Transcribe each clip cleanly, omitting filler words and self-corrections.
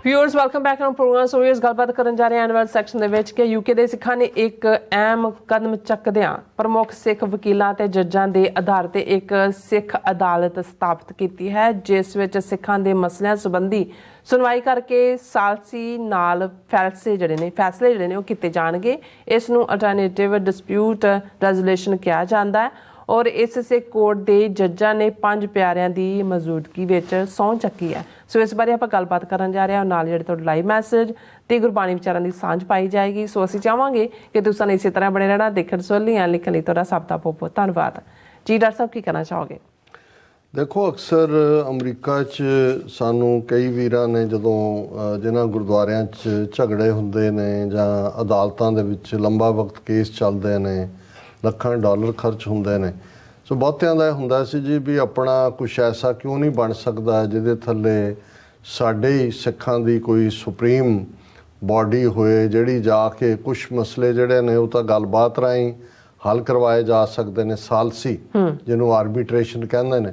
Viewers welcome back on programme. So ਇਸ ਗੱਲਬਾਤ ਕਰਨ ਜਾ ਰਹੇ ਹਾਂ ਐਨਵਲ ਸੈਕਸ਼ਨ ਦੇ ਵਿੱਚ ਕਿ ਯੂਕੇ ਦੇ ਸਿੱਖਾਂ ਨੇ ਇੱਕ ਅਹਿਮ ਕਦਮ ਚੱਕਦਿਆਂ ਪ੍ਰਮੁੱਖ ਸਿੱਖ ਵਕੀਲਾਂ ਤੇ ਜੱਜਾਂ ਦੇ ਆਧਾਰ ਤੇ ਇੱਕ ਸਿੱਖ ਅਦਾਲਤ ਸਥਾਪਿਤ ਕੀਤੀ ਹੈ, ਜਿਸ ਵਿੱਚ ਸਿੱਖਾਂ ਦੇ ਮਸਲਿਆਂ ਸੰਬੰਧੀ ਸੁਣਵਾਈ ਕਰਕੇ ਸਾਲਸੀ ਨਾਲ ਫੈਸਲੇ ਜਿਹੜੇ ਨੇ ਉਹ ਕੀਤੇ ਜਾਣਗੇ। ਇਸ ਨੂੰ ਅਲਟਰਨੇਟਿਵ ਡਿਸਪਿਊਟ ਰੈਜ਼ੋਲੂਸ਼ਨ ਕਿਹਾ ਜਾਂਦਾ ਹੈ ਔਰ ਇਸ ਸਿੱਖ ਕੋਰਟ ਦੇ ਜੱਜਾਂ ਨੇ 5 ਪਿਆਰਿਆਂ ਦੀ ਮੌਜੂਦਗੀ ਵਿੱਚ ਸਹੁੰ ਚੱਕੀ ਹੈ। ਸੋ ਇਸ ਬਾਰੇ ਆਪਾਂ ਗੱਲਬਾਤ ਕਰਨ ਜਾ ਰਹੇ ਹਾਂ। ਨਾਲ ਜਿਹੜੇ ਤੁਹਾਡੇ ਲਾਈਵ ਮੈਸੇਜ ਤੇ ਗੁਰਬਾਣੀ ਵਿਚਾਰਾਂ ਦੀ ਸਾਂਝ ਪਾਈ ਜਾਏਗੀ। ਸੋ ਅਸੀਂ ਚਾਹਾਂਗੇ ਕਿ ਤੁਸੀਂ ਇਸੇ ਤਰ੍ਹਾਂ ਬਣੇ ਰਹਿਣਾ। ਦੇਖਣ ਸੁਣਨ ਲਿਖਣ ਲਈ ਤੁਹਾਡਾ ਸਭ ਦਾ ਬਹੁਤ ਧੰਨਵਾਦ ਜੀ। ਡਾਕਟਰ ਸਾਹਿਬ ਕੀ ਕਹਿਣਾ ਚਾਹੋਗੇ? ਦੇਖੋ, ਅਕਸਰ ਅਮਰੀਕਾ 'ਚ ਸਾਨੂੰ ਕਈ ਵੀਰਾਂ ਨੇ ਜਦੋਂ ਜਿਨ੍ਹਾਂ ਗੁਰਦੁਆਰਿਆਂ 'ਚ ਝਗੜੇ ਹੁੰਦੇ ਨੇ ਜਾਂ ਅਦਾਲਤਾਂ ਦੇ ਵਿੱਚ ਲੰਬਾ ਵਕਤ ਕੇਸ ਚੱਲਦੇ ਨੇ, ਲੱਖਾਂ ਡਾਲਰ ਖਰਚ ਹੁੰਦੇ ਨੇ, ਸੋ ਬਹੁਤਿਆਂ ਦਾ ਇਹ ਹੁੰਦਾ ਸੀ ਜੀ ਵੀ ਆਪਣਾ ਕੁਛ ਐਸਾ ਕਿਉਂ ਨਹੀਂ ਬਣ ਸਕਦਾ ਜਿਹਦੇ ਥੱਲੇ ਸਾਡੇ ਹੀ ਸਿੱਖਾਂ ਦੀ ਕੋਈ ਸੁਪਰੀਮ ਬਾਡੀ ਹੋਏ ਜਿਹੜੀ ਜਾ ਕੇ ਕੁਛ ਮਸਲੇ ਜਿਹੜੇ ਨੇ ਉਹ ਤਾਂ ਗੱਲਬਾਤ ਰਾਹੀਂ ਹੱਲ ਕਰਵਾਏ ਜਾ ਸਕਦੇ ਨੇ, ਸਾਲਸੀ ਜਿਹਨੂੰ ਆਰਬਿਟ੍ਰੇਸ਼ਨ ਕਹਿੰਦੇ ਨੇ।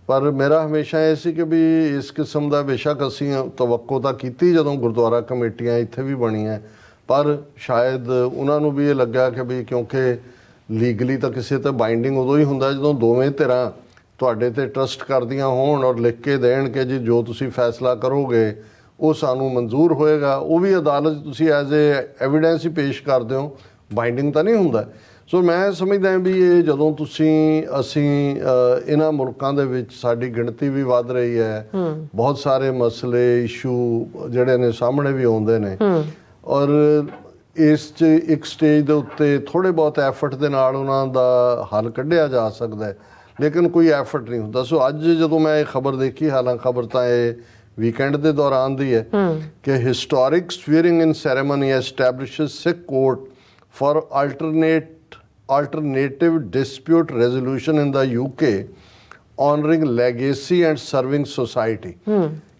ਪਰ ਮੇਰਾ ਹਮੇਸ਼ਾ ਇਹ ਸੀ ਕਿ ਵੀ ਇਸ ਕਿਸਮ ਦਾ ਬੇਸ਼ੱਕ ਅਸੀਂ ਤਵੱਕੋ ਤਾਂ ਕੀਤੀ ਜਦੋਂ ਗੁਰਦੁਆਰਾ ਕਮੇਟੀਆਂ ਇੱਥੇ ਵੀ ਬਣੀਆਂ, ਪਰ ਸ਼ਾਇਦ ਉਹਨਾਂ ਨੂੰ ਵੀ ਇਹ ਲੱਗਾ ਕਿ ਵੀ ਕਿਉਂਕਿ ਲੀਗਲੀ ਤਾਂ ਕਿਸੇ ਤੇ ਬਾਈਂਡਿੰਗ ਉਦੋਂ ਹੀ ਹੁੰਦਾ ਜਦੋਂ ਦੋਵੇਂ ਧਿਰਾਂ ਤੁਹਾਡੇ ਤੇ ਟਰਸਟ ਕਰਦੀਆਂ ਹੋਣ ਔਰ ਲਿਖ ਕੇ ਦੇਣ ਕਿ ਜੀ ਜੋ ਤੁਸੀਂ ਫੈਸਲਾ ਕਰੋਗੇ ਉਹ ਸਾਨੂੰ ਮਨਜ਼ੂਰ ਹੋਏਗਾ। ਉਹ ਵੀ ਅਦਾਲਤ ਤੁਸੀਂ ਐਜ਼ ਏ ਐਵੀਡੈਂਸ ਹੀ ਪੇਸ਼ ਕਰਦੇ ਹੋ, ਬਾਈਂਡਿੰਗ ਤਾਂ ਨਹੀਂ ਹੁੰਦਾ। ਸੋ ਮੈਂ ਸਮਝਦਾ ਵੀ ਇਹ ਜਦੋਂ ਅਸੀਂ ਇਹਨਾਂ ਮੁਲਕਾਂ ਦੇ ਵਿੱਚ ਸਾਡੀ ਗਿਣਤੀ ਵੀ ਵੱਧ ਰਹੀ ਹੈ, ਬਹੁਤ ਸਾਰੇ ਮਸਲੇ ਇਸ਼ੂ ਜਿਹੜੇ ਨੇ ਸਾਹਮਣੇ ਵੀ ਆਉਂਦੇ ਨੇ ਔਰ ਇਸ 'ਚ ਇੱਕ ਸਟੇਜ ਦੇ ਉੱਤੇ ਥੋੜ੍ਹੇ ਬਹੁਤ ਐਫਰਟ ਦੇ ਨਾਲ ਉਹਨਾਂ ਦਾ ਹੱਲ ਕੱਢਿਆ ਜਾ ਸਕਦਾ ਹੈ, ਲੇਕਿਨ ਕੋਈ ਐਫਰਟ ਨਹੀਂ ਹੁੰਦਾ। ਸੋ ਅੱਜ ਜਦੋਂ ਮੈਂ ਇਹ ਖਬਰ ਦੇਖੀ, ਹਾਲਾਂਕਿ ਖਬਰ ਤਾਂ ਇਹ ਵੀਕਐਂਡ ਦੇ ਦੌਰਾਨ ਦੀ ਹੈ ਕਿ historic swearing in ceremony establishes Sikh court for alternative dispute resolution in the UK honoring legacy and serving society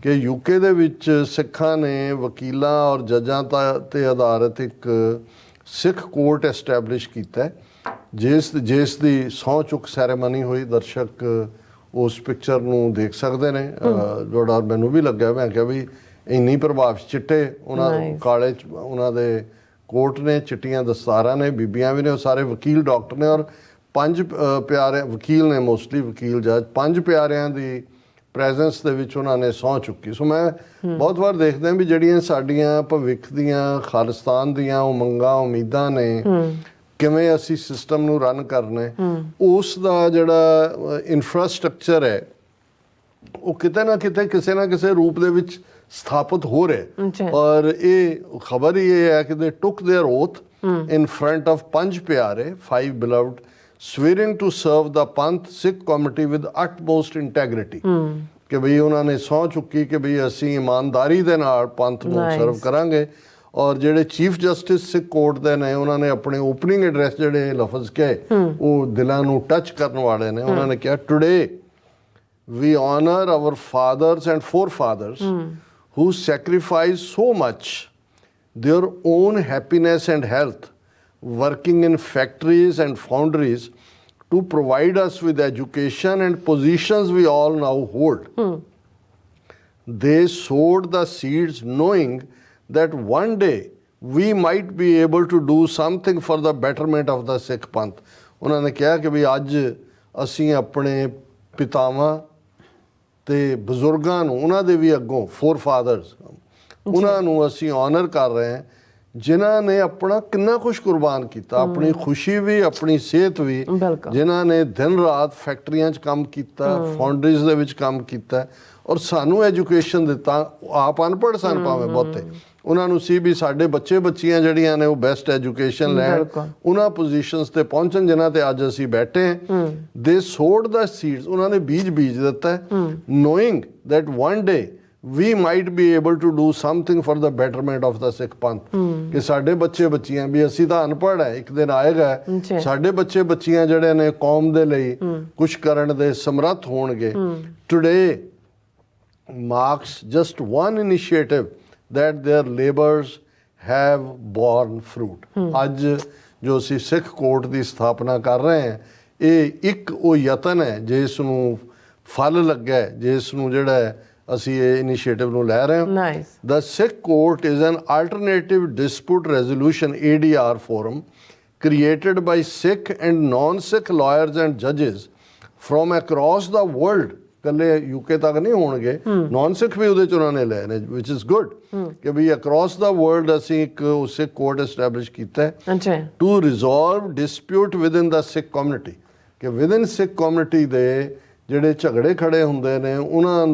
ਕਿ ਯੂਕੇ ਦੇ ਵਿੱਚ ਸਿੱਖਾਂ ਨੇ ਵਕੀਲਾਂ ਔਰ ਜੱਜਾਂ ਤੇ ਆਧਾਰਿਤ ਇੱਕ ਸਿੱਖ ਕੋਰਟ ਐਸਟੈਬਲਿਸ਼ ਕੀਤਾ ਜਿਸ ਦੀ ਸਹੁੰ ਚੁੱਕ ਸੈਰੇਮਨੀ ਹੋਈ। ਦਰਸ਼ਕ ਉਸ ਪਿਕਚਰ ਨੂੰ ਦੇਖ ਸਕਦੇ ਨੇ। ਜਿਹੜਾ ਮੈਨੂੰ ਵੀ ਲੱਗਿਆ, ਮੈਂ ਕਿਹਾ ਵੀ ਇੰਨੀ ਪ੍ਰਭਾਵ ਚਿੱਟੇ ਉਹਨਾਂ ਕਾਲੇ ਉਹਨਾਂ ਦੇ ਕੋਟ ਨੇ, ਚਿੱਟੀਆਂ ਦਸਤਾਰਾਂ ਨੇ, ਬੀਬੀਆਂ ਵੀ ਨੇ, ਉਹ ਸਾਰੇ ਵਕੀਲ ਡਾਕਟਰ ਨੇ ਔਰ 5 ਪਿਆਰੇ ਵਕੀਲ ਨੇ, ਮੋਸਟਲੀ ਵਕੀਲ ਜੱਜ, 5 ਪਿਆਰਿਆਂ ਦੀ ਪ੍ਰੈਜ਼ੈਂਸ ਦੇ ਵਿੱਚ ਉਹਨਾਂ ਨੇ ਸਹੁੰ ਚੁੱਕੀ। ਸੋ ਮੈਂ ਬਹੁਤ ਵਾਰ ਦੇਖਦਾ ਵੀ ਜਿਹੜੀਆਂ ਸਾਡੀਆਂ ਭਵਿੱਖ ਦੀਆਂ ਖਾਲਿਸਤਾਨ ਦੀਆਂ ਉਮੰਗਾਂ ਉਮੀਦਾਂ ਨੇ, ਕਿਵੇਂ ਅਸੀਂ ਸਿਸਟਮ ਨੂੰ ਰਨ ਕਰਨਾ, ਉਸ ਦਾ ਜਿਹੜਾ ਇਨਫਰਾਸਟਰਕਚਰ ਹੈ ਉਹ ਕਿਤੇ ਨਾ ਕਿਤੇ ਕਿਸੇ ਨਾ ਕਿਸੇ ਰੂਪ ਦੇ ਵਿੱਚ ਸਥਾਪਿਤ ਹੋ ਰਿਹਾ। ਔਰ ਇਹ ਖਬਰ ਹੀ ਇਹ ਹੈ ਕਿ ਦੇ ਟੁੱਕ there oath in front of 5 ਪਿਆਰੇ 5 beloved swearing to serve the Panth Sikh community with utmost integrity ਕਿ ਬਈ ਉਹਨਾਂ ਨੇ ਸਹੁੰ ਚੁੱਕੀ ਕਿ ਬਈ ਅਸੀਂ ਇਮਾਨਦਾਰੀ ਦੇ ਨਾਲ ਪੰਥ ਨੂੰ ਸਰਵ ਕਰਾਂਗੇ। ਔਰ ਜਿਹੜੇ ਚੀਫ ਜਸਟਿਸ ਸਿੱਖ ਕੋਰਟ ਦੇ ਨੇ, ਉਹਨਾਂ ਨੇ ਆਪਣੇ ਓਪਨਿੰਗ ਐਡਰੈਸ ਜਿਹੜੇ ਲਫ਼ਜ਼ ਕਹੇ ਉਹ ਦਿਲਾਂ ਨੂੰ ਟੱਚ ਕਰਨ ਵਾਲੇ ਨੇ। ਉਹਨਾਂ ਨੇ ਕਿਹਾ, today we honor our fathers and forefathers who sacrificed so much their own happiness and health working in factories and foundries to provide us with education and positions we all now hold. They sowed the seeds knowing that one day we might be able to do something for the betterment of the Sikh Panth. ਉਹਨਾਂ ਨੇ ਕਿਹਾ ਕਿ ਵੀ ਅੱਜ ਅਸੀਂ ਆਪਣੇ ਪਿਤਾਵਾਂ ਤੇ ਬਜ਼ੁਰਗਾਂ ਨੂੰ, ਉਹਨਾਂ ਦੇ ਵੀ ਅੱਗੋਂ ਫੋਰਫਾਦਰਸ, ਉਹਨਾਂ ਨੂੰ ਅਸੀਂ ਆਨਰ ਕਰ ਰਹੇ ਹਾਂ ਜਿਨ੍ਹਾਂ ਨੇ ਆਪਣਾ ਕਿੰਨਾ ਕੁਛ ਕੁਰਬਾਨ ਕੀਤਾ, ਆਪਣੀ ਖੁਸ਼ੀ ਵੀ, ਆਪਣੀ ਸਿਹਤ ਵੀ, ਜਿਨ੍ਹਾਂ ਨੇ ਦਿਨ ਰਾਤ ਫੈਕਟਰੀਆਂ 'ਚ ਕੰਮ ਕੀਤਾ, ਫਾਊਂਡਰੀਜ਼ ਦੇ ਵਿੱਚ ਕੰਮ ਕੀਤਾ ਔਰ ਸਾਨੂੰ ਐਜੂਕੇਸ਼ਨ ਦਿੱਤਾ। ਆਪ ਅਨਪੜ੍ਹ ਸਨ ਭਾਵੇਂ ਬਹੁਤੇ, ਉਹਨਾਂ ਨੂੰ ਸੀ ਵੀ ਸਾਡੇ ਬੱਚੇ ਬੱਚੀਆਂ ਜਿਹੜੀਆਂ ਨੇ ਉਹ ਬੈਸਟ ਐਜੂਕੇਸ਼ਨ ਲੈਣ, ਉਹਨਾਂ ਪੋਜੀਸ਼ਨਸ ਤੇ ਪਹੁੰਚਣ ਜਿਨ੍ਹਾਂ ਤੇ ਅੱਜ ਅਸੀਂ ਬੈਠੇ ਹਾਂ। ਦੇ ਸੋਡ ਦਾ ਸੀਡਸ, ਉਹਨਾਂ ਨੇ ਬੀਜ ਦਿੱਤਾ, knowing that one day we might be able to do something for the betterment of the Sikh Panth ਕਿ ਸਾਡੇ ਬੱਚੇ ਬੱਚੀਆਂ ਵੀ, ਅਸੀਂ ਤਾਂ ਅਨਪੜ੍ਹ ਹੈ, ਇੱਕ ਦਿਨ ਆਏਗਾ ਸਾਡੇ ਬੱਚੇ ਬੱਚੀਆਂ ਜਿਹੜੇ ਨੇ ਕੌਮ ਦੇ ਲਈ ਕੁਛ ਕਰਨ ਦੇ ਸਮਰੱਥ ਹੋਣਗੇ। Today marks just one initiative that their labors have borne fruit. ਅੱਜ ਜੋ ਅਸੀਂ ਸਿੱਖ ਕੋਰਟ ਦੀ ਸਥਾਪਨਾ ਕਰ ਰਹੇ ਹਾਂ, ਇਹ ਇੱਕ ਉਹ ਯਤਨ ਹੈ ਜਿਸ ਨੂੰ ਫਲ ਲੱਗਾ, ਜਿਸ ਨੂੰ ਜਿਹੜਾ ਅਸੀਂ ਇਹ ਇਨੀਸ਼ੀਏਟਿਵ ਨੂੰ ਲੈ ਰਹੇ ਹਾਂ। Nice. The Sikh Court is an alternative dispute resolution ADR forum created by Sikh and non-Sikh lawyers and judges from across the world. ਕੱਲੇ UK ਤੱਕ ਨਹੀਂ ਹੋਣਗੇ, ਨੌਨ ਸਿੱਖ ਵੀ ਉਹਦੇ ਚ ਉਹਨਾਂ ਨੇ ਲਏ ਨੇ, ਵਿਚ ਇਜ਼ ਗੁੱਡ ਕਿ ਵੀ ਅਕ੍ਰੋਸ ਦਾ ਵਰਲਡ ਅਸੀਂ ਇੱਕ ਸਿੱਖ ਕੋਰਟ ਐਸਟੈਬਲਿਸ਼ ਕੀਤਾ ਹੈ ਅੱਛਾ। To resolve dispute within the Sikh community, ਕਿ ਵਿਦਿਨ ਸਿੱਖ ਕਮਿਊਨਿਟੀ ਦੇ ਜਿਹੜੇ ਝਗੜੇ ਖੜੇ ਹੁੰਦੇ ਨੇ ਉਹਨਾਂ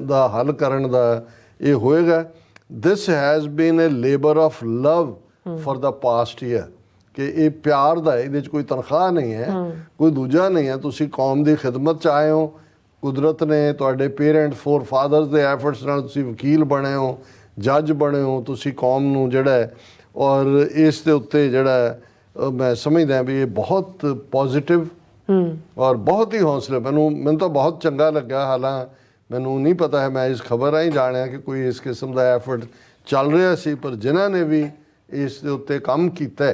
ਦਾ ਹੱਲ ਕਰਨ ਦਾ ਇਹ ਹੋਏਗਾ। This has been a labour of love for the past year, ਕਿ ਇਹ ਪਿਆਰ ਦਾ, ਇਹਦੇ 'ਚ ਕੋਈ ਤਨਖਾਹ ਨਹੀਂ ਹੈ, ਕੋਈ ਦੂਜਾ ਨਹੀਂ ਹੈ, ਤੁਸੀਂ ਕੌਮ ਦੀ ਖਿਦਮਤ 'ਚ ਆਏ ਹੋ, ਕੁਦਰਤ ਨੇ ਤੁਹਾਡੇ ਪੇਰੈਂਟ ਫੋਰ ਫਾਦਰਸ ਦੇ ਐਫਰਟਸ ਨਾਲ ਤੁਸੀਂ ਵਕੀਲ ਬਣੇ ਹੋ, ਜੱਜ ਬਣੇ ਹੋ, ਤੁਸੀਂ ਕੌਮ ਨੂੰ ਜਿਹੜਾ ਹੈ, ਔਰ ਇਸ ਦੇ ਉੱਤੇ ਜਿਹੜਾ ਮੈਂ ਸਮਝਦਾ ਵੀ ਇਹ ਬਹੁਤ ਪੋਜ਼ਿਟਿਵ ਔਰ ਬਹੁਤ ਹੀ ਹੌਸਲੇ, ਮੈਨੂੰ ਤਾਂ ਬਹੁਤ ਚੰਗਾ ਲੱਗਾ। ਹਾਲਾਂ ਮੈਨੂੰ ਨਹੀਂ ਪਤਾ ਹੈ, ਮੈਂ ਇਸ ਖਬਰ ਰਾਹੀਂ ਜਾਣਿਆ ਕਿ ਕੋਈ ਇਸ ਕਿਸਮ ਦਾ ਐਫਰਟ ਚੱਲ ਰਿਹਾ ਸੀ, ਪਰ ਜਿਨ੍ਹਾਂ ਨੇ ਵੀ ਇਸ ਦੇ ਉੱਤੇ ਕੰਮ ਕੀਤਾ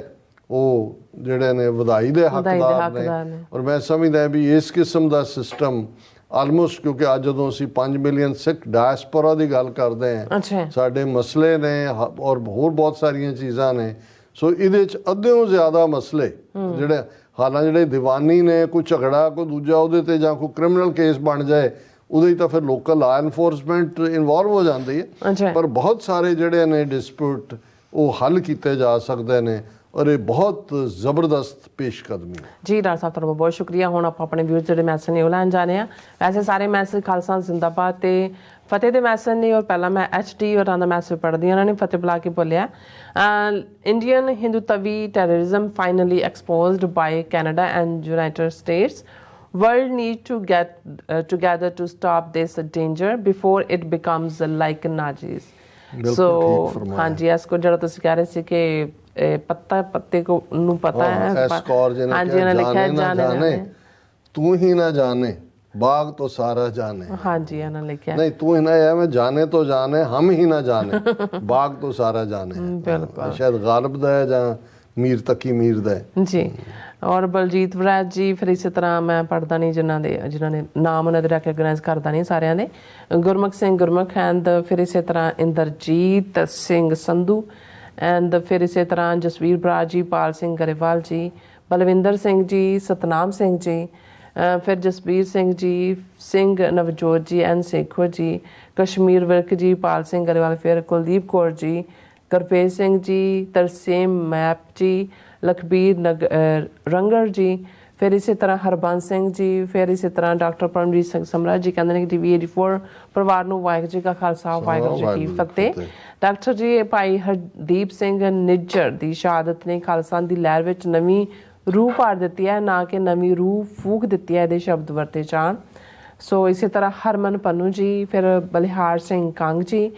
ਉਹ ਜਿਹੜੇ ਨੇ ਵਧਾਈ ਦੇ ਹੱਕਦਾਰ ਨੇ। ਔਰ ਮੈਂ ਸਮਝਦਾ ਵੀ ਇਸ ਕਿਸਮ ਦਾ ਸਿਸਟਮ ਆਲਮੋਸਟ, ਕਿਉਂਕਿ ਅੱਜ ਜਦੋਂ ਅਸੀਂ 5 ਮਿਲੀਅਨ ਸਿੱਖ ਡਾਇਸਪੋਰਾ ਦੀ ਗੱਲ ਕਰਦੇ ਹਾਂ, ਸਾਡੇ ਮਸਲੇ ਨੇ ਔਰ ਹੋਰ ਬਹੁਤ ਸਾਰੀਆਂ ਚੀਜ਼ਾਂ ਨੇ, ਸੋ ਇਹਦੇ 'ਚ ਅੱਧਿਓਂ ਜ਼ਿਆਦਾ ਮਸਲੇ ਜਿਹੜੇ ਹਾਲਾਂ ਜਿਹੜੇ ਦੀਵਾਨੀ ਨੇ, ਕੋਈ ਝਗੜਾ ਕੋਈ ਦੂਜਾ ਉਹਦੇ ਤੇ ਜਾਂ ਕੋਈ ਕ੍ਰਿਮੀਨਲ ਕੇਸ ਬਣ ਜਾਏ ਉਹਦੇ 'ਚ ਤਾਂ ਫਿਰ ਲੋਕਲ ਲਾ ਐਨਫੋਰਸਮੈਂਟ ਇਨਵੋਲਵ ਹੋ ਜਾਂਦੀ ਹੈ, ਪਰ ਬਹੁਤ ਸਾਰੇ ਜਿਹੜੇ ਨੇ ਡਿਸਪਿਊਟ ਉਹ ਹੱਲ ਕੀਤੇ ਜਾ ਸਕਦੇ ਨੇ ਔਰ ਇਹ ਬਹੁਤ ਜ਼ਬਰਦਸਤ ਪੇਸ਼ਕਦਮੀ ਹੈ। ਜੀ ਡਾਕਟਰ ਸਾਹਿਬ ਤੁਹਾਡਾ ਬਹੁਤ ਸ਼ੁਕਰੀਆ। ਹੁਣ ਆਪਾਂ ਆਪਣੇ ਵਿਊਜ਼ ਜਿਹੜੇ ਮੈਸੇਜ ਨੇ ਉਹ ਲੈਣ ਜਾਣੇ ਆ। ਵੈਸੇ ਸਾਰੇ ਮੈਸੇਜ ਖਾਲਸਾ ਜ਼ਿੰਦਾਬਾਦ ਤੇ ਫਤਿਹ ਦੇ ਮੈਸੇਜ ਨੇ, ਔਰ ਪਹਿਲਾਂ ਮੈਂ HD ਹੋਰਾਂ ਦਾ ਮੈਸੇਜ ਪੜ੍ਹਦੀ ਹਾਂ। ਉਹਨਾਂ ਨੇ ਫਤਿਹ ਬੁਲਾ ਕੇ ਬੋਲਿਆ, ਇੰਡੀਅਨ ਹਿੰਦੂਤਵੀ terrorism finally exposed by Canada and United States, world need to get together to stop this danger before it becomes like Nazis। So ਹਾਂਜੀ, ਇਸ ਕੋ ਜਿਹੜਾ ਤੁਸੀਂ ਕਹਿ ਰਹੇ ਸੀ ਕਿ ਪੱਤਾ ਪੱਤੇ ਕੋ ਨੂੰ ਪਤਾ ਹੈ, ਹਾਂਜੀ ਉਹਨਾਂ ਲਿਖਿਆ ਜਾਣੇ ਤੂੰ ਹੀ ਨਾ ਜਾਣੇ बाग तो सारा जाने। हाँ जी, है ना लिखा नहीं तू ही ना, मैं जाने तो जाने, हम ही ना जाने बाग तो सारा जाने। बिल्कुल, शायद गालिब दा है ਜਾਂ ਮੀਰ ਤੱਕੀ ਮੀਰ ਦਾ ਜੀ। ਔਰ ਬਲਜੀਤ ਵਰਾਜ ਜੀ, ਫਿਰ ਇਸੇ ਤਰ੍ਹਾਂ ਮੈਂ ਪੜ੍ਹਦਾ ਨਹੀਂ ਜਿਨ੍ਹਾਂ ਨੇ ਨਾਮ ਉਹਨਾਂ ਦੇ ਰੈਕਗਨਾਈਜ਼ ਕਰਦਾ ਨਹੀਂ ਸਾਰਿਆਂ ਦੇ, ਗੁਰਮੁਖ ਸਿੰਘ ਗੁਰਮੁਖ ਐਂਡ ਫਿਰ ਇਸੇ ਤਰ੍ਹਾਂ ਇੰਦਰਜੀਤ ਸਿੰਘ ਸੰਧੂ ਐਂਡ ਫਿਰ ਇਸੇ ਤਰ੍ਹਾਂ ਜਸਵੀਰ ਬਰਾਜ ਜੀ, ਪਾਲ ਸਿੰਘ ਗਰੇਵਾਲ ਜੀ, ਬਲਵਿੰਦਰ ਸਿੰਘ ਜੀ, ਸਤਨਾਮ ਸਿੰਘ ਜੀ, ਫਿਰ ਜਸਬੀਰ ਸਿੰਘ ਜੀ, ਸਿੰਘ ਨਵਜੋਤ ਜੀ, ਐਨ ਸੇਖੋ ਜੀ, ਕਸ਼ਮੀਰ ਵਿਰਕ ਜੀ, ਪਾਲ ਸਿੰਘ ਗਰੇਵਾਲ, ਫਿਰ ਕੁਲਦੀਪ ਕੌਰ ਜੀ, ਗੁਰਪ੍ਰੀਤ ਸਿੰਘ ਜੀ, ਤਰਸੇਮ ਮੈਪ ਜੀ, ਲਖਬੀਰ ਰੰਗੜ ਜੀ, ਫਿਰ ਇਸੇ ਤਰ੍ਹਾਂ ਹਰਬੰਸ ਸਿੰਘ ਜੀ, ਫਿਰ ਇਸੇ ਤਰ੍ਹਾਂ ਡਾਕਟਰ ਪਰਮਜੀਤ ਸਿੰਘ ਸਮਰਾ ਜੀ ਕਹਿੰਦੇ ਨੇ ਕਿ TV 84 ਪਰਿਵਾਰ ਨੂੰ ਵਾਹਿਗੁਰੂ ਜੀ ਕਾ ਖਾਲਸਾ ਵਾਹਿਗੁਰੂ ਜੀ ਕੀ ਫਤਿਹ। ਡਾਕਟਰ ਜੀ, ਭਾਈ ਹਰਦੀਪ ਸਿੰਘ ਨਿੱਜਰ ਦੀ ਸ਼ਹਾਦਤ ਨੇ ਖਾਲਸਾ ਦੀ ਲਹਿਰ ਵਿੱਚ ਨਵੀਂ ਰੂਹ ਭਰ ਦਿੱਤੀ ਹੈ, ਨਾ ਕਿ ਨਵੀਂ ਰੂਹ ਫੂਕ ਦਿੱਤੀ ਹੈ, ਇਹਦੇ ਸ਼ਬਦ ਵਰਤੇ ਜਾਣ। ਸੋ ਇਸੇ ਤਰ੍ਹਾਂ ਹਰਮਨ ਪੰਨੂ ਜੀ, ਫਿਰ ਬਲਿਹਾਰ ਸਿੰਘ ਕੰਗ ਜੀ,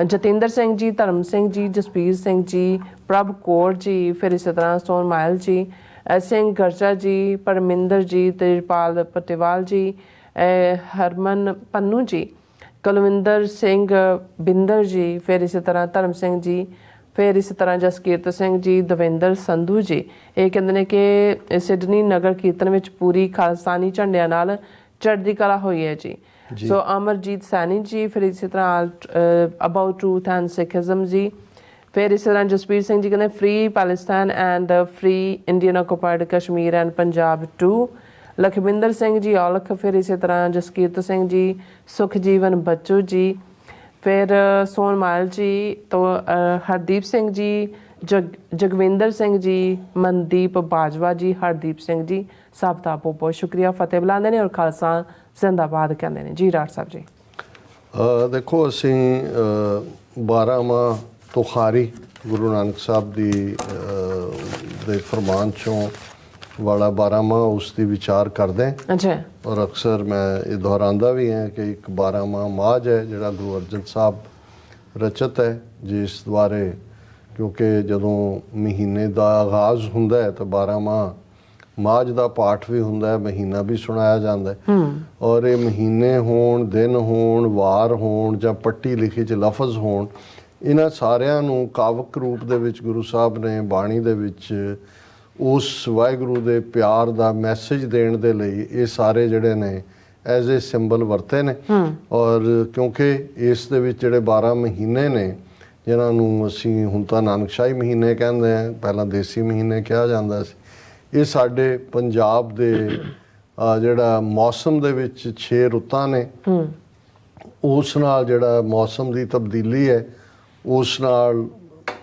ਜਤਿੰਦਰ ਸਿੰਘ ਜੀ, ਧਰਮ ਸਿੰਘ ਜੀ, ਜਸਪੀਰ ਸਿੰਘ ਜੀ, ਪ੍ਰਭ ਕੌਰ ਜੀ, ਫਿਰ ਇਸੇ ਤਰ੍ਹਾਂ ਸੋਨ ਮਾਇਲ ਜੀ, ਸਿੰਘ ਗਰਜਾ ਜੀ, ਪਰਮਿੰਦਰ ਜੀ, ਤੇਜਪਾਲ ਪਟੇਵਾਲ ਜੀ, ਹਰਮਨ ਪੰਨੂ ਜੀ, ਕੁਲਵਿੰਦਰ ਸਿੰਘ ਬਿੰਦਰ ਜੀ, ਫਿਰ ਇਸੇ ਤਰ੍ਹਾਂ ਧਰਮ ਸਿੰਘ ਜੀ, ਫਿਰ ਇਸੇ ਤਰ੍ਹਾਂ ਜਸਕੀਰਤ ਸਿੰਘ ਜੀ, ਦਵਿੰਦਰ ਸੰਧੂ ਜੀ। ਇਹ ਕਹਿੰਦੇ ਨੇ ਕਿ ਸਿਡਨੀ ਨਗਰ ਕੀਰਤਨ ਵਿੱਚ ਪੂਰੀ ਖਾਲਸਾਨੀ ਝੰਡਿਆਂ ਨਾਲ ਚੜ੍ਹਦੀ ਕਲਾ ਹੋਈ ਹੈ ਜੀ। ਸੋ ਅਮਰਜੀਤ ਸੈਣੀ ਜੀ, ਫਿਰ ਇਸੇ ਤਰ੍ਹਾਂ ਅਬਾਊਟ ਟਰੂਥ ਐਂਡ ਸਿੱਖਿਜ਼ਮ ਜੀ, ਫਿਰ ਇਸੇ ਤਰ੍ਹਾਂ ਜਸਪੀਰ ਸਿੰਘ ਜੀ ਕਹਿੰਦੇ free Palestine and free Indian occupied Kashmir and Punjab too, Lakhwinder Singh ji Aulakh, ਫਿਰ ਇਸੇ ਤਰ੍ਹਾਂ ਜਸਕੀਰਤ ਸਿੰਘ ਜੀ, ਸੁਖਜੀਵਨ ਬੱਚੂ ਜੀ, ਫਿਰ ਸੋਨ ਮਾਇਲ ਜੀ, ਤੋਂ ਹਰਦੀਪ ਸਿੰਘ ਜੀ, ਜਗਵਿੰਦਰ ਸਿੰਘ ਜੀ, ਮਨਦੀਪ ਬਾਜਵਾ ਜੀ, ਹਰਦੀਪ ਸਿੰਘ ਜੀ, ਸਭ ਦਾ ਬਹੁਤ ਬਹੁਤ ਸ਼ੁਕਰੀਆ। ਫਤਿਹ ਬੁਲਾਉਂਦੇ ਨੇ ਔਰ ਖਾਲਸਾ ਜ਼ਿੰਦਾਬਾਦ ਕਹਿੰਦੇ ਨੇ ਜੀ। ਡਾਕਟਰ ਸਾਹਿਬ ਜੀ, ਦੇਖੋ ਅਸੀਂ 12ਵਾਂ ਤੁਖਾਰੀ ਗੁਰੂ ਨਾਨਕ ਸਾਹਿਬ ਦੀ ਦੇ ਫਰਮਾਨ ਚੋਂ ਵਾਲਾ 12ਵਾਂ ਉਸ ਦੀ ਵਿਚਾਰ ਕਰਦੇ ਹਾਂ। ਅੱਛਾ। ਔਰ ਅਕਸਰ ਮੈਂ ਇਹ ਦੁਹਰਾਉਂਦਾ ਵੀ ਹਾਂ ਕਿ ਇੱਕ 12ਵਾਂ ਮਾਝ ਹੈ ਜਿਹੜਾ ਗੁਰੂ ਅਰਜਨ ਸਾਹਿਬ ਰਚਿਤ ਹੈ, ਜਿਸ ਦੁਆਰੇ ਕਿਉਂਕਿ ਜਦੋਂ ਮਹੀਨੇ ਦਾ ਆਗਾਜ਼ ਹੁੰਦਾ ਹੈ ਤਾਂ 12ਵਾਂ ਮਾਝ ਦਾ ਪਾਠ ਵੀ ਹੁੰਦਾ ਹੈ, ਮਹੀਨਾ ਵੀ ਸੁਣਾਇਆ ਜਾਂਦਾ ਹੈ। ਔਰ ਇਹ ਮਹੀਨੇ ਹੋਣ, ਦਿਨ ਹੋਣ, ਵਾਰ ਹੋਣ ਜਾਂ ਪੱਟੀ ਲਿਖੀ 'ਚ ਲਫ਼ਜ਼ ਹੋਣ, ਇਹਨਾਂ ਸਾਰਿਆਂ ਨੂੰ ਕਾਵਕ ਰੂਪ ਦੇ ਵਿੱਚ ਗੁਰੂ ਸਾਹਿਬ ਨੇ ਬਾਣੀ ਦੇ ਵਿੱਚ ਉਸ ਵਾਹਿਗੁਰੂ ਦੇ ਪਿਆਰ ਦਾ ਮੈਸੇਜ ਦੇਣ ਦੇ ਲਈ ਇਹ ਸਾਰੇ ਜਿਹੜੇ ਨੇ ਐਜ਼ ਏ ਸਿੰਬਲ ਵਰਤੇ ਨੇ। ਔਰ ਕਿਉਂਕਿ ਇਸ ਦੇ ਵਿੱਚ ਜਿਹੜੇ 12 ਮਹੀਨੇ ਨੇ ਜਿਨ੍ਹਾਂ ਨੂੰ ਅਸੀਂ ਹੁਣ ਤਾਂ ਨਾਨਕਸ਼ਾਹੀ ਮਹੀਨੇ ਕਹਿੰਦੇ ਆ, ਪਹਿਲਾਂ ਦੇਸੀ ਮਹੀਨੇ ਕਿਹਾ ਜਾਂਦਾ ਸੀ, ਇਹ ਸਾਡੇ ਪੰਜਾਬ ਦੇ ਜਿਹੜਾ ਮੌਸਮ ਦੇ ਵਿੱਚ 6 ਰੁੱਤਾਂ ਨੇ, ਉਸ ਨਾਲ ਜਿਹੜਾ ਮੌਸਮ ਦੀ ਤਬਦੀਲੀ ਹੈ ਉਸ ਨਾਲ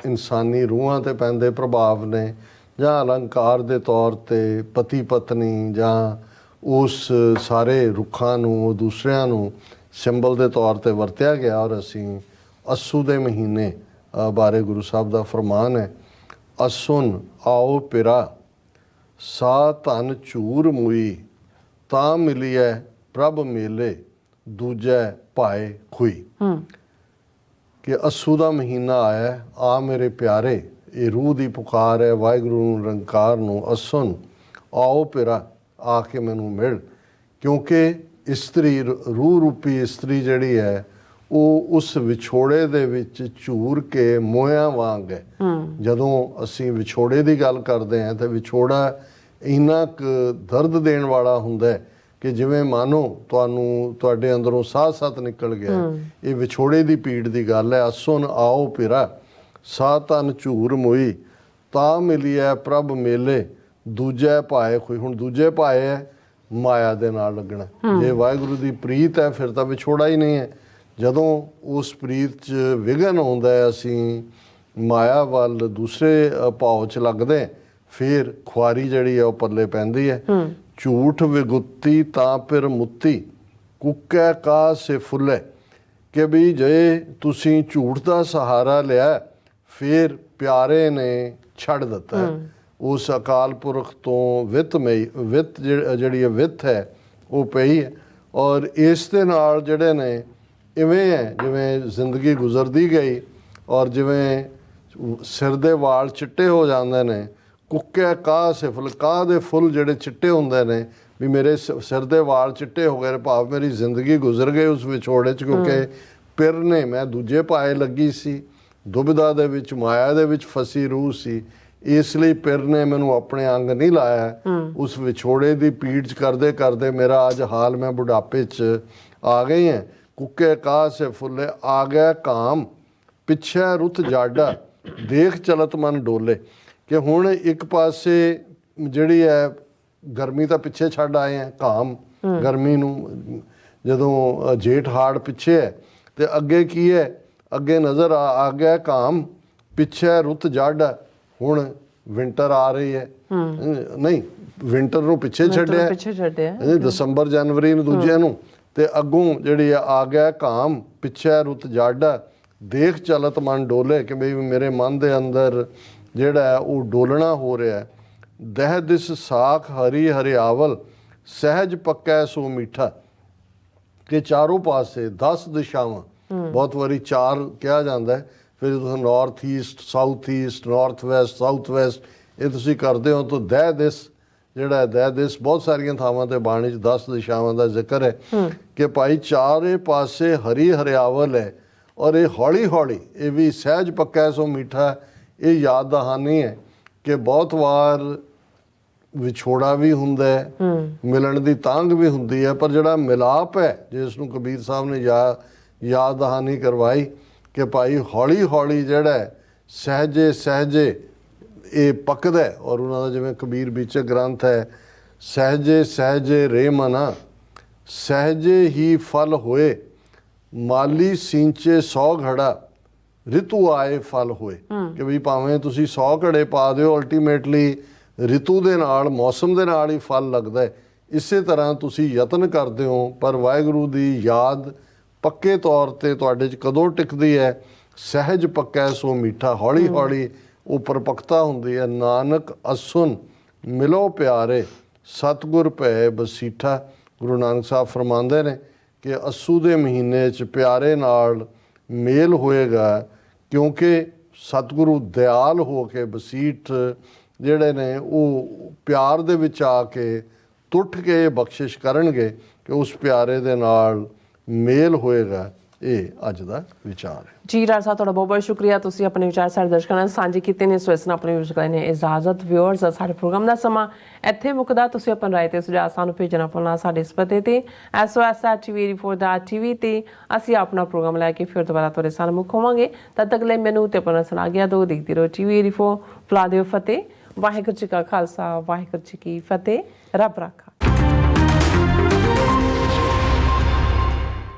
ਇਨਸਾਨੀ ਰੂਹਾਂ ਤੇ ਪੈਂਦੇ ਪ੍ਰਭਾਵ ਨੇ, ਜਾਂ ਅਲੰਕਾਰ ਦੇ ਤੌਰ ਤੇ ਪਤੀ ਪਤਨੀ ਜਾਂ ਉਸ ਸਾਰੇ ਰੁੱਖਾਂ ਨੂੰ ਦੂਸਰਿਆਂ ਨੂੰ ਸਿੰਬਲ ਦੇ ਤੌਰ ਤੇ ਵਰਤਿਆ ਗਿਆ। ਔਰ ਅਸੀਂ ਅੱਸੂ ਦੇ ਮਹੀਨੇ ਬਾਰੇ ਗੁਰੂ ਸਾਹਿਬ ਦਾ ਫਰਮਾਨ ਹੈ, ਅਸੁਨ ਆਓ ਪਿਰਾ ਸਾ ਧਨ ਝੂਰ ਮੁਈ ਤਾਂ ਮਿਲੀਐ ਪ੍ਰਭ ਮੇਲੇ ਦੂਜੈ ਭਾਏ ਖੁਈ। ਕਿ ਅੱਸੂ ਦਾ ਮਹੀਨਾ ਆਇਆ, ਆ ਮੇਰੇ ਪਿਆਰੇ, ਇਹ ਰੂਹ ਦੀ ਪੁਕਾਰ ਹੈ ਵਾਹਿਗੁਰੂ ਨੂੰ ਨਿਰੰਕਾਰ ਨੂੰ, ਅਸੁਨ ਆਓ ਪਿਰਾ, ਆ ਕੇ ਮੈਨੂੰ ਮਿਲ। ਕਿਉਂਕਿ ਇਸਤਰੀ ਰੂਹ ਰੂਪੀ ਇਸਤਰੀ ਜਿਹੜੀ ਹੈ ਉਹ ਉਸ ਵਿਛੋੜੇ ਦੇ ਵਿੱਚ ਝੂਰ ਕੇ ਮੋਹਿਆਂ ਵਾਂਗ ਹੈ। ਜਦੋਂ ਅਸੀਂ ਵਿਛੋੜੇ ਦੀ ਗੱਲ ਕਰਦੇ ਹਾਂ ਤਾਂ ਵਿਛੋੜਾ ਇੰਨਾ ਕੁ ਦਰਦ ਦੇਣ ਵਾਲਾ ਹੁੰਦਾ ਹੈ ਕਿ ਜਿਵੇਂ ਮਾਨੋ ਤੁਹਾਡੇ ਅੰਦਰੋਂ ਸਾਹ ਸੱਤ ਨਿਕਲ ਗਿਆ। ਇਹ ਵਿਛੋੜੇ ਦੀ ਪੀੜ ਦੀ ਗੱਲ ਹੈ। ਅਸੁਨ ਆਓ ਪਿਰਾ ਸਾ ਧਨ ਝੂਰ ਮੋਈ ਤਾਂ ਮਿਲੀਐ ਪ੍ਰਭ ਮੇਲੇ ਦੂਜੇ ਭਾਏ ਕੋਈ। ਹੁਣ ਦੂਜੇ ਭਾਏ ਹੈ ਮਾਇਆ ਦੇ ਨਾਲ ਲੱਗਣਾ। ਜੇ ਵਾਹਿਗੁਰੂ ਦੀ ਪ੍ਰੀਤ ਹੈ ਫਿਰ ਤਾਂ ਵਿਛੋੜਾ ਹੀ ਨਹੀਂ ਹੈ। ਜਦੋਂ ਉਸ ਪ੍ਰੀਤ 'ਚ ਵਿਘਨ ਆਉਂਦਾ ਹੈ, ਅਸੀਂ ਮਾਇਆ ਵੱਲ ਦੂਸਰੇ ਭਾਵ 'ਚ ਲੱਗਦੇ, ਫਿਰ ਖੁਆਰੀ ਜਿਹੜੀ ਹੈ ਉਹ ਪੱਲੇ ਪੈਂਦੀ ਹੈ। ਝੂਠ ਵਿਗੁੱਤੀ ਤਾਂ ਫਿਰ ਮੁੱਤੀ ਕੁੱਕੈ ਕਾ ਸੇ ਫੁੱਲੇ। ਕਿ ਵੀ ਜੇ ਤੁਸੀਂ ਝੂਠ ਦਾ ਸਹਾਰਾ ਲਿਆ ਫਿਰ ਪਿਆਰੇ ਨੇ ਛੱਡ ਦਿੱਤਾ। ਉਸ ਅਕਾਲ ਪੁਰਖ ਤੋਂ ਵਿੱਤ ਜਿਹੜੀ ਹੈ ਵਿੱਤ ਹੈ ਉਹ ਪਈ ਹੈ। ਔਰ ਇਸ ਦੇ ਨਾਲ ਜਿਹੜੇ ਨੇ ਇਵੇਂ ਹੈ ਜਿਵੇਂ ਜ਼ਿੰਦਗੀ ਗੁਜ਼ਰਦੀ ਗਈ ਔਰ ਜਿਵੇਂ ਸਿਰ ਦੇ ਵਾਲ ਚਿੱਟੇ ਹੋ ਜਾਂਦੇ ਨੇ। ਕੁੱਕੇ ਕਾਹ ਸੇ ਫੁੱਲ, ਕਾਹ ਦੇ ਫੁੱਲ ਜਿਹੜੇ ਚਿੱਟੇ ਹੁੰਦੇ ਨੇ ਵੀ ਮੇਰੇ ਸਿਰ ਦੇ ਵਾਲ ਚਿੱਟੇ ਹੋ ਗਏ, ਭਾਵ ਮੇਰੀ ਜ਼ਿੰਦਗੀ ਗੁਜ਼ਰ ਗਈ ਉਸ ਵਿਛੋੜੇ 'ਚ। ਕਿਉਂਕਿ ਪਿਰ ਨੇ ਮੈਂ ਦੂਜੇ ਪਾਏ ਲੱਗੀ ਸੀ, ਦੁਬਿਧਾ ਦੇ ਵਿੱਚ ਮਾਇਆ ਦੇ ਵਿੱਚ ਫਸੀ ਰੂਹ ਸੀ, ਇਸ ਲਈ ਪਿਰ ਨੇ ਮੈਨੂੰ ਆਪਣੇ ਅੰਗ ਨਹੀਂ ਲਾਇਆ। ਉਸ ਵਿਛੋੜੇ ਦੀ ਪੀੜ 'ਚ ਕਰਦੇ ਕਰਦੇ ਮੇਰਾ ਅੱਜ ਹਾਲ ਮੈਂ ਬੁਢਾਪੇ 'ਚ ਆ ਗਈ ਹਾਂ। ਕੁੱਕੇ ਕਾਹ ਸੇ ਫੁੱਲੇ ਆ ਗਿਆ ਕਾਮ ਪਿੱਛੇ ਰੁੱਤ ਜਾਡਾ ਦੇਖ ਚਲਤ ਮਨ ਡੋਲੇ। ਕਿ ਹੁਣ ਇੱਕ ਪਾਸੇ ਜਿਹੜੀ ਹੈ ਗਰਮੀ ਤਾਂ ਪਿੱਛੇ ਛੱਡ ਆਏ ਆ, ਕਾਮ ਗਰਮੀ ਨੂੰ, ਜਦੋਂ ਜੇਠ ਹਾੜ ਪਿੱਛੇ ਹੈ ਤੇ ਅੱਗੇ ਕੀ ਹੈ, ਅੱਗੇ ਨਜ਼ਰ ਆ ਗਿਆ ਕਾਮ ਪਿੱਛੇ ਰੁੱਤ ਜੜ। ਹੁਣ ਵਿੰਟਰ ਆ ਰਹੀ ਹੈ, ਨਹੀਂ ਵਿੰਟਰ ਨੂੰ ਪਿੱਛੇ ਛੱਡਿਆ ਦਸੰਬਰ ਜਨਵਰੀ ਨੂੰ ਦੂਜਿਆਂ ਨੂੰ, ਤੇ ਅੱਗੋਂ ਜਿਹੜੀ ਆ ਗਿਆ ਕਾਮ ਪਿੱਛੇ ਰੁੱਤ ਜੜ ਦੇਖ ਚਲਤ ਮਨ ਡੋਲੇ। ਕਿ ਬਈ ਮੇਰੇ ਮਨ ਦੇ ਅੰਦਰ ਜਿਹੜਾ ਹੈ ਉਹ ਡੋਲਣਾ ਹੋ ਰਿਹਾ। ਦਹਿ ਦਿਸ ਸਾਖ ਹਰੀ ਹਰਿਆਵਲ ਸਹਿਜ ਪੱਕੈ ਸੋ ਮਿੱਠਾ। ਕਿ ਚਾਰੋਂ ਪਾਸੇ 10 ਦਿਸ਼ਾਵਾਂ, ਬਹੁਤ ਵਾਰੀ 4 ਕਿਹਾ ਜਾਂਦਾ ਹੈ, ਫਿਰ ਤੁਸੀਂ north East, south East, north West, south West ਇਹ ਤੁਸੀਂ ਕਰਦੇ ਹੋ ਤਾਂ ਦਹਿ ਦਿਸ ਜਿਹੜਾ ਹੈ, ਦਹਿ ਦਿਸ ਬਹੁਤ ਸਾਰੀਆਂ ਥਾਵਾਂ ਤੇ ਬਾਣੀ 'ਚ 10 ਦਿਸ਼ਾਵਾਂ ਦਾ ਜ਼ਿਕਰ ਹੈ। ਕਿ ਭਾਈ ਚਾਰੇ ਪਾਸੇ ਹਰੀ ਹਰਿਆਵਲ ਹੈ ਔਰ ਇਹ ਹੌਲੀ ਹੌਲੀ, ਇਹ ਵੀ ਸਹਿਜ ਪੱਕਾ ਸੋ ਮਿੱਠਾ। ਇਹ ਯਾਦ ਦਹਾਨੀ ਹੈ ਕਿ ਬਹੁਤ ਵਾਰ ਵਿਛੋੜਾ ਵੀ ਹੁੰਦਾ ਹੈ, ਮਿਲਣ ਦੀ ਤਾਂਘ ਵੀ ਹੁੰਦੀ ਹੈ, ਪਰ ਜਿਹੜਾ ਮਿਲਾਪ ਹੈ ਜਿਸ ਨੂੰ ਕਬੀਰ ਸਾਹਿਬ ਨੇ ਯਾਦ ਦਹਾਨੀ ਕਰਵਾਈ ਕਿ ਭਾਈ ਹੌਲੀ ਹੌਲੀ ਜਿਹੜਾ ਸਹਿਜੇ ਸਹਿਜੇ ਇਹ ਪੱਕਦਾ। ਔਰ ਉਹਨਾਂ ਦਾ ਜਿਵੇਂ ਕਬੀਰ ਵਿਚ ਗ੍ਰੰਥ ਹੈ, ਸਹਿਜੇ ਸਹਿਜੇ ਰੇ ਮਨਾ ਸਹਿਜੇ ਹੀ ਫਲ ਹੋਏ ਮਾਲੀ ਸਿੰਚੇ 100 ਘੜਾ ਰਿਤੂ ਆਏ ਫਲ ਹੋਏ। ਕਿ ਵੀ ਭਾਵੇਂ ਤੁਸੀਂ 100 ਘੜੇ ਪਾ ਦਿਓ, ਅਲਟੀਮੇਟਲੀ ਰਿਤੂ ਦੇ ਨਾਲ, ਮੌਸਮ ਦੇ ਨਾਲ ਹੀ ਫਲ ਲੱਗਦਾ ਹੈ। ਇਸੇ ਤਰ੍ਹਾਂ ਤੁਸੀਂ ਯਤਨ ਕਰਦੇ ਹੋ, ਪਰ ਵਾਹਿਗੁਰੂ ਦੀ ਯਾਦ ਪੱਕੇ ਤੌਰ ਤੇ ਤੁਹਾਡੇ 'ਚ ਕਦੋਂ ਟਿਕਦੀ ਹੈ? ਸਹਿਜ ਪੱਕਾ ਸੋ ਮਿੱਠਾ, ਹੌਲੀ ਹੌਲੀ ਉਹ ਪਰਪੱਕਤਾ ਹੁੰਦੀ ਹੈ। ਨਾਨਕ ਅਸੁਨ ਮਿਲੋ ਪਿਆਰੇ ਸਤਿਗੁਰ ਭੈ ਬਸੀਠਾ। ਗੁਰੂ ਨਾਨਕ ਸਾਹਿਬ ਫਰਮਾਉਂਦੇ ਨੇ ਕਿ ਅੱਸੂ ਦੇ ਮਹੀਨੇ 'ਚ ਪਿਆਰੇ ਨਾਲ ਮੇਲ ਹੋਏਗਾ, ਕਿਉਂਕਿ ਸਤਿਗੁਰੂ ਦਿਆਲ ਹੋ ਕੇ ਬਸੀਠ ਜਿਹੜੇ ਨੇ ਉਹ ਪਿਆਰ ਦੇ ਵਿੱਚ ਆ ਕੇ ਟੁੱਟ ਕੇ ਬਖਸ਼ਿਸ਼ ਕਰਨਗੇ ਕਿ ਉਸ ਪਿਆਰੇ ਦੇ ਨਾਲ ਮੇਲ ਹੋਏਗਾ। ਇਹ ਅੱਜ ਦਾ ਵਿਚਾਰ ਹੈ। ਜੀ ਰਾਜ ਸਾਹਿਬ, ਤੁਹਾਡਾ ਬਹੁਤ ਬਹੁਤ ਸ਼ੁਕਰੀਆ। ਤੁਸੀਂ ਆਪਣੇ ਵਿਚਾਰ ਸਾਡੇ ਦਰਸ਼ਕਾਂ ਨਾਲ ਸਾਂਝੇ ਕੀਤੇ ਨੇ। ਸੋ ਇਸ ਨਾਲ ਆਪਣੇ ਵਿਚਾਰਾਂ ਨੇ ਇਜਾਜ਼ਤ। ਵਿਊਅਰਸ, ਸਾਡੇ ਪ੍ਰੋਗਰਾਮ ਦਾ ਸਮਾਂ ਇੱਥੇ ਮੁੱਕਦਾ। ਤੁਸੀਂ ਆਪਣੀ ਰਾਏ ਤੇ ਸੁਝਾਅ ਸਾਨੂੰ ਭੇਜਣਾ ਭੁੱਲਣਾ ਸਾਡੇ ਇਸ ਪਤੇ ਤੇ SOS@TV84.tv ਤੇ ਅਸੀਂ ਆਪਣਾ ਪ੍ਰੋਗਰਾਮ ਲੈ ਕੇ ਫਿਰ ਦੁਬਾਰਾ ਤੁਹਾਡੇ ਸਾਹਮਣੇ ਹੋਵਾਂਗੇ। ਤਦ ਤੱਕ ਲਈ ਮੈਨੂੰ ਤੇ ਆਪਣਾ ਸੁਣਾ ਗਿਆ ਦੋ ਦੇਖਦੇ ਰਹੋ TV84। ਫਲਾ ਦਿਓ ਫਤਿਹ। ਵਾਹਿਗੁਰੂ ਜੀ ਕਾ ਖਾਲਸਾ, ਵਾਹਿਗੁਰੂ ਜੀ ਕੀ ਫਤਿਹ। ਰੱਬ ਰਾਖਾ।